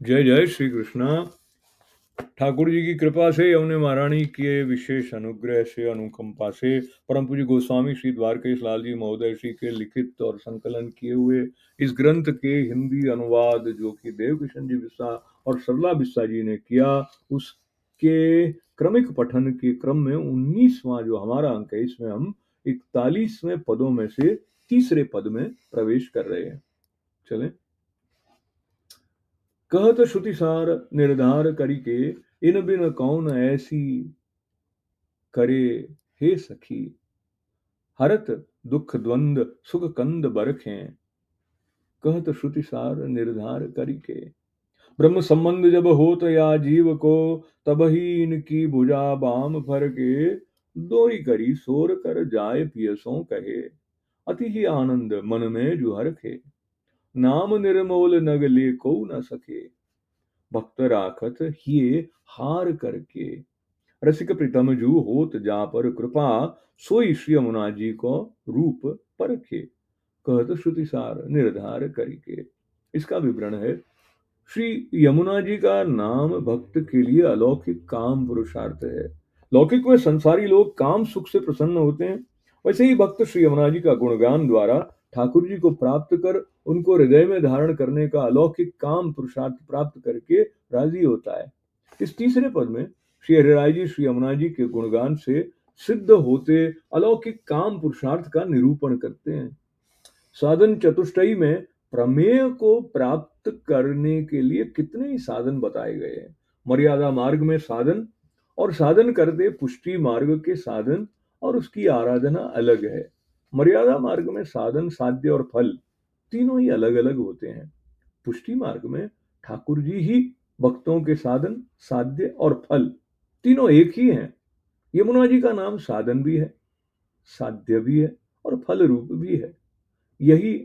जय जय श्री कृष्णा। ठाकुर जी की कृपा से यमुने महारानी के विशेष अनुग्रह से अनुकंपा से परम पूज्य गोस्वामी श्री द्वारकेश लाल जी महोदय श्री के लिखित और संकलन किए हुए इस ग्रंथ के हिंदी अनुवाद जो कि देव किशन जी बिस्सा और सरला बिस्सा जी ने किया, उसके क्रमिक पठन के क्रम में 19वां जो हमारा अंक है, इसमें हम 41वें पदों में से तीसरे पद में प्रवेश कर रहे हैं। चलें। कहत श्रुति सार निर्धार करिके, इन बिन कौन ऐसी करे हे सखी। हरत दुख द्वंद सुख कंद बरखें, कहत श्रुति सार निर्धार करिके। ब्रह्म संबंध जब होत या जीव को, तब ही इनकी भुजा बाम भर के। दोई करी सोर कर जाय पियसों कहे, अति ही आनंद मन में जुहर खे। नाम निर्मोल नग ले को न सके, भक्त राखत हिये हार करके। रसिक प्रीतम जू होत जा पर कृपा, सोई श्री यमुना जी को रूप परखे। कहत श्रुति सार निर्धार करके। इसका विवरण है, श्री यमुना जी का नाम भक्त के लिए अलौकिक काम पुरुषार्थ है। लौकिक में संसारी लोग काम सुख से प्रसन्न होते हैं, वैसे ही भक्त श्री यमुना जी का गुणगान द्वारा ठाकुर जी को प्राप्त कर उनको हृदय में धारण करने का अलौकिक काम पुरुषार्थ प्राप्त करके राजी होता है। इस तीसरे पद में श्री हरिराय जी श्री यमुना जी के गुणगान से सिद्ध होते अलौकिक काम पुरुषार्थ का निरूपण करते हैं। साधन चतुष्टयी में प्रमेय को प्राप्त करने के लिए कितने ही साधन बताए गए हैं। मर्यादा मार्ग में साधन और साधन करते पुष्टि मार्ग के साधन और उसकी आराधना अलग है। मर्यादा मार्ग में साधन साध्य और फल तीनों ही अलग अलग होते हैं। पुष्टि मार्ग में ठाकुर जी ही भक्तों के साधन साध्य और फल तीनों एक ही हैं। यमुना जी का नाम साधन भी है, साध्य भी है और फल रूप भी है। यही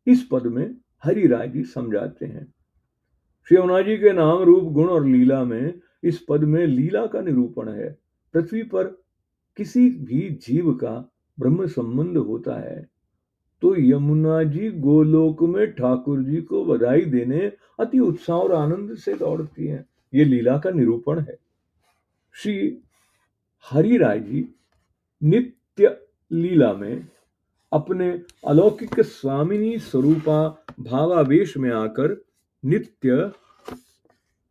इस पद में हरि राय जी समझाते हैं। श्री यमुना जी के नाम रूप गुण और लीला में इस पद में लीला का निरूपण है। पृथ्वी पर किसी भी जीव का ब्रह्म संबंध होता है तो यमुना जी गोलोक में ठाकुर जी को बधाई देने अति उत्साह और आनंद से दौड़ती हैं। ये लीला का निरूपण है। श्री हरि राय जी नित्य लीला में अपने अलौकिक स्वामिनी स्वरूपा भावावेश में आकर नित्य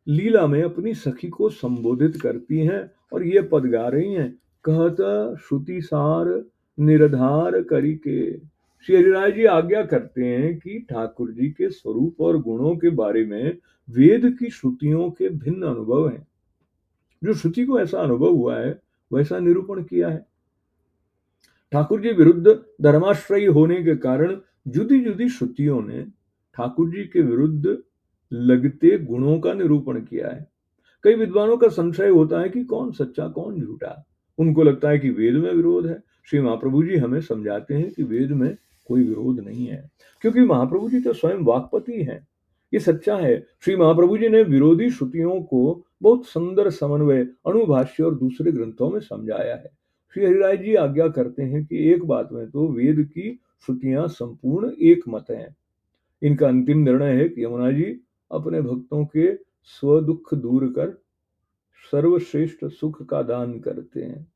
लीला में अपनी सखी को संबोधित करती हैं और ये पद गा रही हैं। कहत श्रुति सार निर्धार करी के। श्री हरिराय जी आज्ञा करते हैं कि ठाकुर जी के स्वरूप और गुणों के बारे में वेद की श्रुतियों के भिन्न अनुभव हैं। जो श्रुति को ऐसा अनुभव हुआ है वैसा निरूपण किया है। ठाकुर जी विरुद्ध धर्माश्रयी होने के कारण जुदी जुदी श्रुतियों ने ठाकुर जी के विरुद्ध लगते गुणों का निरूपण किया है। कई विद्वानों का संशय होता है कि कौन सच्चा कौन झूठा। उनको लगता है कि वेद में विरोध है। श्री महाप्रभु जी हमें समझाते हैं कि वेद में कोई विरोध नहीं है, क्योंकि महाप्रभु जी तो स्वयं वाक्पति हैं। ये सच्चा है। श्री महाप्रभु जी ने विरोधी श्रुतियों को बहुत सुंदर समन्वय अणुभाष्य और दूसरे ग्रंथों में समझाया है। श्री हरिराय जी आज्ञा करते हैं कि एक बात में तो वेद की श्रुतियां संपूर्ण एक मत हैं। इनका अंतिम निर्णय है कि यमुना जी अपने भक्तों के स्व दुख दूर कर सर्वश्रेष्ठ सुख का दान करते हैं।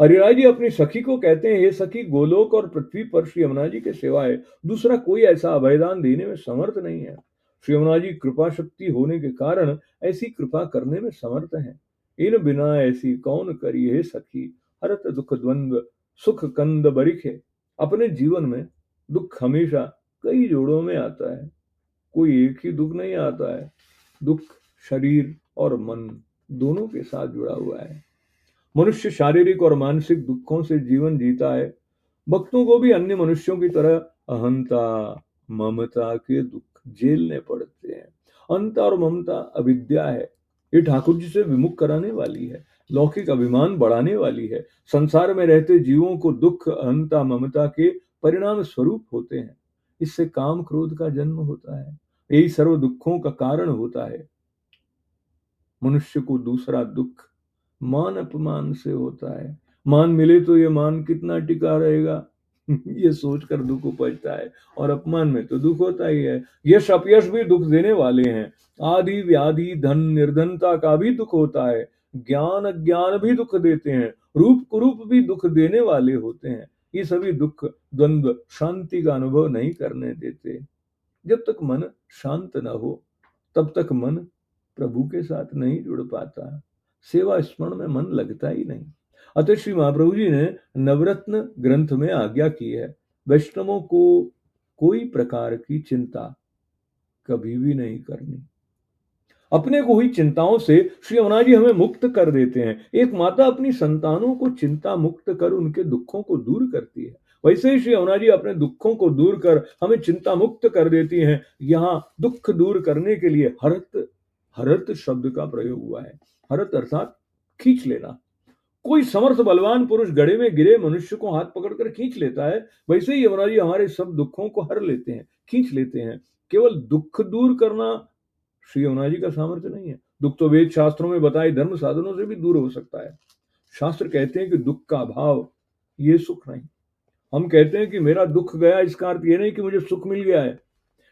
हरिराय जी अपनी सखी को कहते हैं, हे सखी, गोलोक और पृथ्वी पर श्री यमुना जी के सिवाय दूसरा कोई ऐसा अभयदान देने में समर्थ नहीं है। श्री यमुना जी कृपा शक्ति होने के कारण ऐसी कृपा करने में समर्थ हैं। इन बिना ऐसी कौन करी है सखी, हरत दुख द्वंद्व सुख कंद बरिखे। अपने जीवन में दुख हमेशा कई जोड़ों में आता है, कोई एक ही दुख नहीं आता है। दुख शरीर और मन दोनों के साथ जुड़ा हुआ है। मनुष्य शारीरिक और मानसिक दुखों से जीवन जीता है। भक्तों को भी अन्य मनुष्यों की तरह अहंता ममता के दुख झेलने पड़ते हैं। अहंता और ममता अविद्या है। ये ठाकुर जी से विमुख कराने वाली है, लौकिक अभिमान बढ़ाने वाली है। संसार में रहते जीवों को दुख अहंता ममता के परिणाम स्वरूप होते हैं। इससे काम क्रोध का जन्म होता है। यही सर्व दुखों का कारण होता है। मनुष्य को दूसरा दुख मान अपमान से होता है। मान मिले तो ये मान कितना टिका रहेगा, ये सोचकर दुख उपजता है, और अपमान में तो दुख होता ही है। यश अपयश भी दुख देने वाले हैं, आदि व्याधि धन निर्धनता का भी दुख होता है, ज्ञान अज्ञान भी दुख देते हैं, रूप कुरूप भी दुख देने वाले होते हैं। ये सभी दुख द्वंद्व शांति का अनुभव नहीं करने देते। जब तक मन शांत न हो तब तक मन प्रभु के साथ नहीं जुड़ पाता, सेवा स्मरण में मन लगता ही नहीं। अतः श्री महाप्रभु जी ने नवरत्न ग्रंथ में आज्ञा की है, वैष्णवों को कोई प्रकार की चिंता कभी भी नहीं करनी। अपने को हुई चिंताओं से श्री यमुना जी हमें मुक्त कर देते हैं। एक माता अपनी संतानों को चिंता मुक्त कर उनके दुखों को दूर करती है, वैसे ही श्री यमुना जी अपने दुखों को दूर कर हमें चिंता मुक्त कर देती हैं। यहाँ दुख दूर करने के लिए हरत हरत शब्द का प्रयोग हुआ है। हरत अर्थात खींच लेना। कोई समर्थ बलवान पुरुष गड्ढे में गिरे मनुष्य को हाथ पकड़कर खींच लेता है, वैसे ही यमुना जी हमारे सब दुखों को हर लेते हैं, खींच लेते हैं। केवल दुख दूर करना श्री यमुना जी का सामर्थ्य नहीं है। दुख तो वेद शास्त्रों में बताए धर्म साधनों से भी दूर हो सकता है। शास्त्र कहते हैं कि दुख का अभाव ये सुख नहीं। हम कहते हैं कि मेरा दुख गया, इसका अर्थ ये नहीं कि मुझे सुख मिल गया है।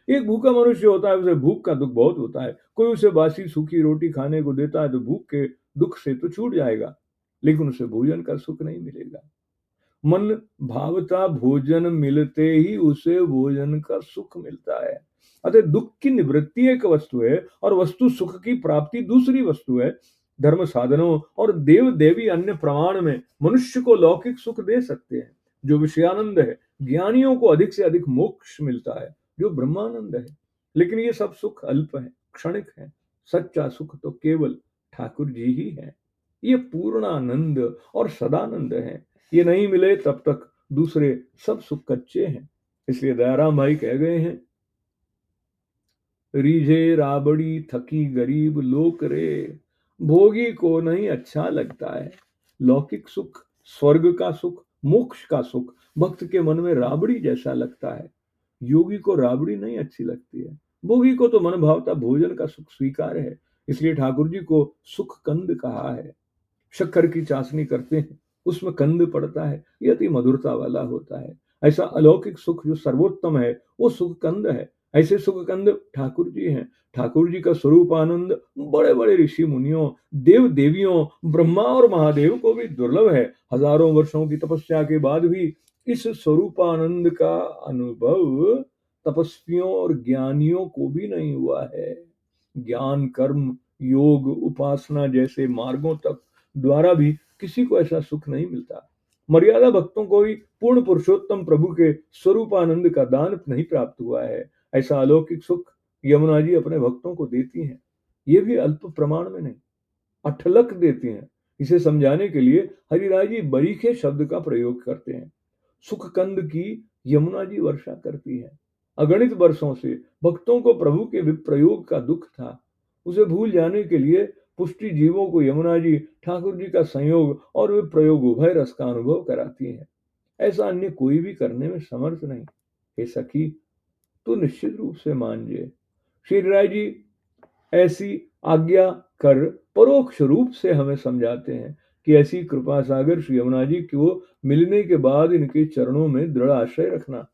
एक भूखा मनुष्य होता है, उसे भूख का दुख बहुत होता है। कोई उसे बासी सूखी रोटी खाने को देता है तो भूख के दुख से तो छूट जाएगा, लेकिन उसे भोजन का सुख नहीं मिलेगा। मन भावता भोजन मिलते ही उसे भोजन का सुख मिलता है। अतः दुख की निवृत्ति एक वस्तु है और वस्तु सुख की प्राप्ति दूसरी वस्तु है। धर्म साधनों और देव देवी अन्य प्रमाण में मनुष्य को लौकिक सुख दे सकते हैं, जो विषयानंद है। ज्ञानियों को अधिक से अधिक मोक्ष मिलता है, जो ब्रह्मानंद है। लेकिन ये सब सुख अल्प है, क्षणिक है। सच्चा सुख तो केवल ठाकुर जी ही है। ये पूर्णानंद और सदानंद है। ये नहीं मिले तब तक दूसरे सब सुख कच्चे हैं। इसलिए दयाराम भाई कह गए हैं, रीझे राबड़ी थकी गरीब लोक रे, भोगी को नहीं अच्छा लगता है। लौकिक सुख, स्वर्ग का सुख, मोक्ष का सुख भक्त के मन में राबड़ी जैसा लगता है। योगी को राबड़ी नहीं अच्छी लगती है। भोगी को तो मन भावता भोजन का सुख स्वीकार है। इसलिए ठाकुर जी को सुख कंद कहा है। शक्कर की चाशनी करते हैं, उसमें कंद पड़ता है, ये अति मधुरता वाला होता है। ऐसा अलौकिक सुख जो सर्वोत्तम है वो सुख कंद है। ऐसे सुख कंद ठाकुर जी हैं। ठाकुर जी का स्वरूप आनंद बड़े बड़े ऋषि मुनियों, देव देवियों, ब्रह्मा और महादेव को भी दुर्लभ है। हजारों वर्षों की तपस्या के बाद भी इस स्वरूपानंद का अनुभव तपस्वियों और ज्ञानियों को भी नहीं हुआ है। ज्ञान कर्म योग उपासना जैसे मार्गों तक द्वारा भी किसी को ऐसा सुख नहीं मिलता। मर्यादा भक्तों को ही पूर्ण पुरुषोत्तम प्रभु के स्वरूपानंद का दान नहीं प्राप्त हुआ है। ऐसा अलौकिक सुख यमुना जी अपने भक्तों को देती हैं। ये भी अल्प प्रमाण में नहीं, अठलक देती हैं। इसे समझाने के लिए हरिराय जी बरीखे शब्द का प्रयोग करते हैं। सुख कंद की यमुना जी वर्षा करती है। अगणित वर्षों से भक्तों को प्रभु के विप्रयोग का दुख था, उसे भूल जाने के लिए पुष्टि जीवों को यमुना जी ठाकुर जी का संयोग और विप्रयोग उभय रस का अनुभव कराती है। ऐसा अन्य कोई भी करने में समर्थ नहीं। हे सखी, तो निश्चित रूप से मान जे। श्री राय जी ऐसी आज्ञा कर परोक्ष रूप से हमें समझाते हैं कि ऐसी कृपा सागर श्री यमुना जी को मिलने के बाद इनके चरणों में दृढ़ आश्रय रखना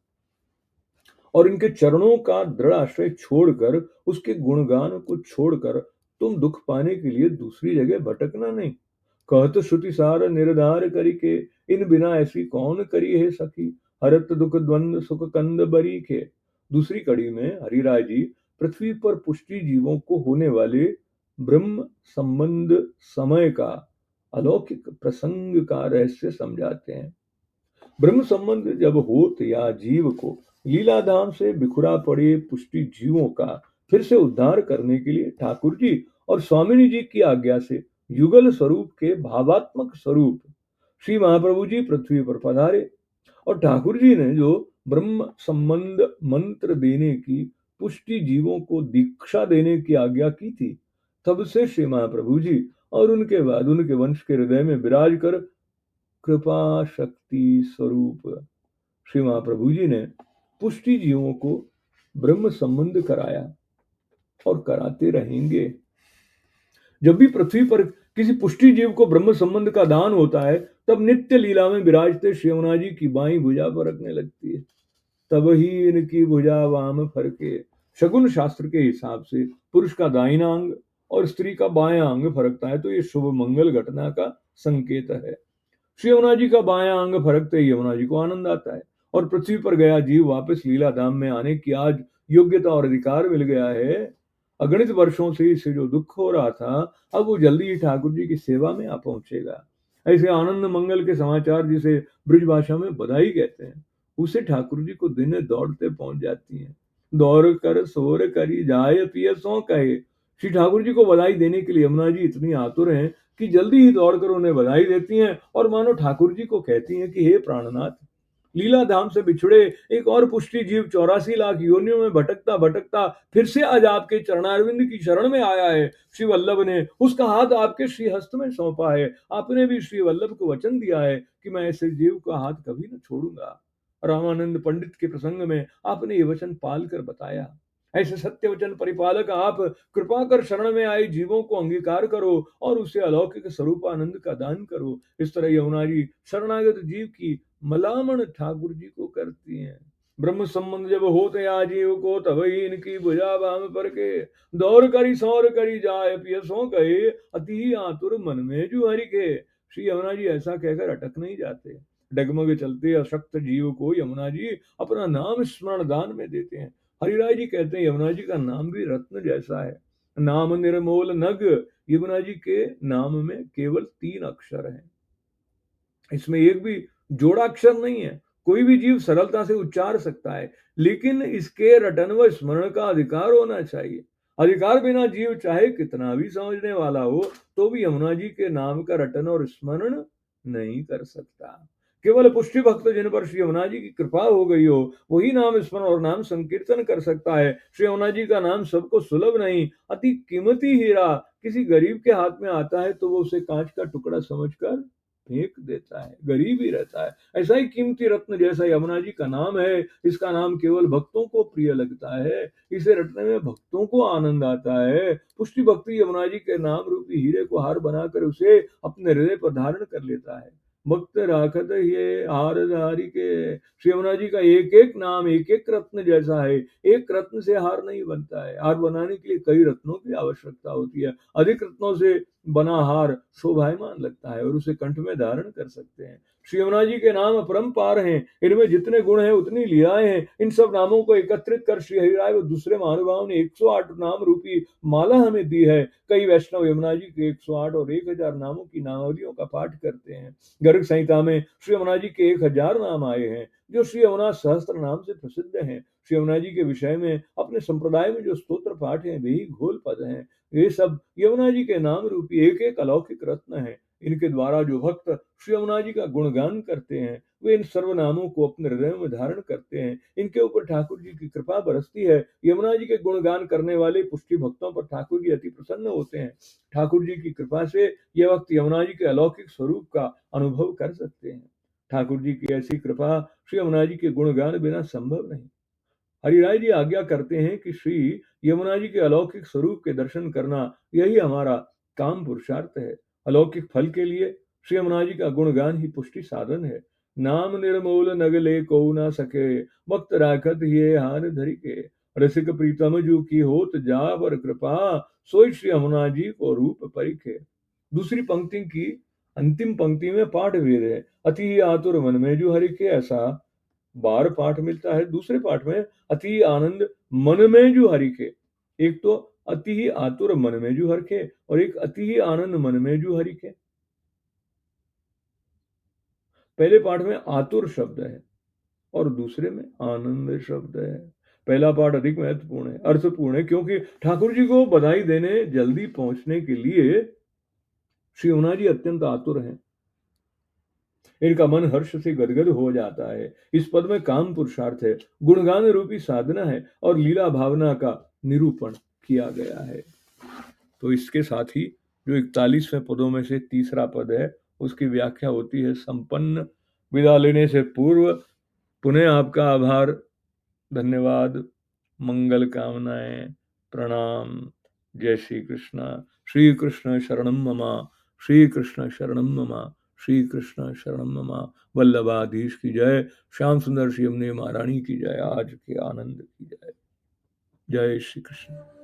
और इनके चरणों का दृढ़ आश्रय छोड़कर, उसके गुणगान को छोड़कर तुम दुख पाने के लिए दूसरी जगह भटकना नहीं। कहत श्रुति सार निर्धार करी के, इन बिना ऐसी कौन करी है सखी, हरत दुख द्वंद सुख कंद बरी के। दूसरी कड़ी में हरिराय जी पृथ्वी पर पुष्टि जीवों को होने वाले ब्रह्म संबंध समय का अलौकिक प्रसंग का रहस्य समझाते हैं। ब्रह्म संबंध जब होत या जीव को लीलाधाम से बिखुरा पड़े पुष्टि जीवों का फिर से उद्धार करने के लिए ठाकुर जी और स्वामिनी जी की आज्ञा से युगल स्वरूप के भावात्मक स्वरूप श्री महाप्रभु जी पृथ्वी पर पधारे और ठाकुर जी ने जो ब्रह्म संबंध मंत्र देने की, पुष्टि जीवों को दीक्षा देने की आज्ञा की थी, तब से श्री महाप्रभु जी और उनके बाद उनके वंश के हृदय में विराज कर कृपा शक्ति स्वरूप श्री महाप्रभु जी ने पुष्टि जीवों को ब्रह्म संबंध कराया और कराते रहेंगे। जब भी पृथ्वी पर किसी पुष्टि जीव को ब्रह्म संबंध का दान होता है, तब नित्य लीला में विराजते श्री यमुना जी की बाईं भुजा पर रखने लगती है। तब ही इनकी भुजा वाम फरके। शगुन शास्त्र के हिसाब से पुरुष का दाहिना अंग और स्त्री का बायां अंग फरकता है, तो ये शुभ मंगल घटना का संकेत है। श्री यमुना जी का बायां अंग फरकते ही यमुना जी को आनंद आता है और पृथ्वी पर गया जीव वापस लीला धाम में आने की आज योग्यता और अधिकार मिल गया है। अगणित वर्षों से इसे जो दुख हो रहा था, अब वो जल्दी ही ठाकुर जी की सेवा में आ पहुंचेगा। ऐसे आनंद मंगल के समाचार जिसे ब्रज भाषा में बधाई कहते हैं, उसे ठाकुर जी को दिन दौड़ते पहुंच जाती हैं। दौड़ कर सोर करी जाय पिय सो कहे। श्री ठाकुर जी को बधाई देने के लिए यमुना जी इतनी आतुर हैं कि जल्दी ही दौड़कर उन्हें बधाई देती हैं और मानो ठाकुर जी को कहती हैं कि हे प्राणनाथ, लीला धाम से बिछुड़े एक और पुष्टि जीव 84 लाख योनियों में भटकता भटकता फिर से आज आपके चरणारविंद की शरण में आया है। श्री वल्लभ ने उसका हाथ आपके श्री हस्त में सौंपा है। आपने भी श्री वल्लभ को वचन दिया है कि मैं ऐसे जीव का हाथ कभी न छोड़ूंगा। रामानंद पंडित के प्रसंग में आपने ये वचन पाल कर बताया। ऐसे सत्य वचन परिपालक आप कृपा कर शरण में आए जीवों को अंगीकार करो और उसे अलौकिक स्वरूप आनंद का दान करो। इस तरह यमुना जी शरणागत जीव की मलामण ठाकुर जी को करती हैं। ब्रह्म संबंध जब होते आ जीव को, तब ही इनकी भुजा बाम पर के। दौड़ करी सौर करी जाए पियसों कहे, अति ही आतुर मन में जू हरि के। श्री यमुना जी ऐसा कहकर अटक नहीं जाते। डगमग चलते अशक्त जीव को यमुना जी अपना नाम स्मरण दान में देते हैं। हरिराय जी कहते हैं यमुना जी का नाम भी रत्न जैसा है। नाम निर्मोल नग। यमुना जी के नाम में केवल 3 अक्षर हैं, इसमें एक भी जोड़ाक्षर नहीं है। कोई भी जीव सरलता से उच्चार सकता है, लेकिन इसके रटन व स्मरण का अधिकार होना चाहिए। अधिकार बिना जीव चाहे कितना भी समझने वाला हो, तो भी यमुना जी के नाम का रटन और स्मरण नहीं कर सकता। केवल पुष्टि भक्त जिन पर श्री यमुना जी की कृपा हो गई हो, वही नाम स्मरण और नाम संकीर्तन कर सकता है। श्री यमुना जी का नाम सबको सुलभ नहीं, अति कीमती हीरा किसी गरीब के हाथ में आता है तो वो उसे कांच का टुकड़ा समझकर फेंक देता है, गरीब ही रहता है। ऐसा ही कीमती रत्न जैसा यमुना जी का नाम है, इसका नाम केवल भक्तों को प्रिय लगता है। इसे रटने में भक्तों को आनंद आता है। पुष्टि भक्ति यमुना जी के नाम रूपी हीरे को हार बनाकर उसे अपने हृदय पर धारण कर लेता है। भक्त राखत ये हार धारी के। श्री यमुना जी का एक एक नाम एक एक रत्न जैसा है। एक रत्न से हार नहीं बनता है, हार बनाने के लिए कई रत्नों की आवश्यकता होती है। अधिक रत्नों से बना हार शोभायमान लगता है और उसे कंठ में धारण कर सकते हैं। श्री यमुना जी के नाम अपरंपार हैं, इनमें जितने गुण हैं उतनी लीलाएं हैं। इन सब नामों को एकत्रित कर श्री हरिराय व दूसरे महानुभाव ने 108 नाम रूपी माला हमें दी है। कई वैष्णव यमुना जी के 108 और 1000 नामों की नामावलियों का पाठ करते हैं। गर्ग संहिता में श्री यमुना जी के 1000 नाम आए हैं, जो श्री यमुना सहस्त्र नाम से प्रसिद्ध हैं। श्री यमुना जी के विषय में अपने संप्रदाय में जो स्तोत्र पाठ हैं, वे ही घोल पद हैं। ये सब यमुना जी के नाम रूपी एक एक अलौकिक रत्न है। इनके द्वारा जो भक्त श्री यमुना जी का गुणगान करते हैं, वे इन सर्वनामों को अपने हृदय में धारण करते हैं। इनके ऊपर ठाकुर जी की कृपा बरसती है। यमुना जी के गुणगान करने वाले पुष्टि भक्तों पर ठाकुर जी अति प्रसन्न होते हैं। ठाकुर जी की कृपा से ये भक्त यमुना जी के अलौकिक स्वरूप का अनुभव कर सकते हैं। ठाकुर जी की ऐसी कृपा श्री यमुना जी के गुणगान बिना संभव नहीं। हरिराय जी आज्ञा करते हैं कि श्री यमुना जी के अलौकिक स्वरूप के दर्शन करना यही हमारा काम पुरुषार्थ है। अलौकिक फल के लिए श्री यमुना जी का गुणगान ही पुष्टि साधन है। नाम निर्मूल नगले को ना सके, भक्त राखत ये हार धरि के। रसिक प्रीतम जू की होत जा पर कृपा, सोई श्री यमुना जी को रूप परिखे। दूसरी पंक्ति की अंतिम पंक्ति में पाठ भेद है। अति आतुर मन में जो हरि के, ऐसा बार पाठ मिलता है। दूसरे पाठ में अति आनंद मन में जो हरि के। एक तो अति ही आतुर मन में जो हर के और एक अति ही आनंद मन में जो हरि के। पहले पाठ में आतुर शब्द है और दूसरे में आनंद शब्द है। पहला पाठ अधिक महत्वपूर्ण है, अर्थपूर्ण है, क्योंकि ठाकुर जी को बधाई देने जल्दी पहुंचने के लिए श्री यमुना जी अत्यंत आतुर हैं। इनका मन हर्ष से गदगद हो जाता है। इस पद में काम पुरुषार्थ है, गुणगान रूपी साधना है और लीला भावना का निरूपण किया गया है। तो इसके साथ ही जो 41वें पदों में से तीसरा पद है, उसकी व्याख्या होती है संपन्न। विदा लेने से पूर्व पुनः आपका आभार, धन्यवाद, मंगल कामनाएं, प्रणाम। जय श्री कृष्ण। श्री कृष्ण शरणम ममा। श्री कृष्ण शरणम मम, श्री कृष्ण शरणम मम। वल्लभाधीश की जय, श्याम सुंदर श्री यमुने महारानी की जय, आज के आनंद की जय। जय श्री कृष्ण।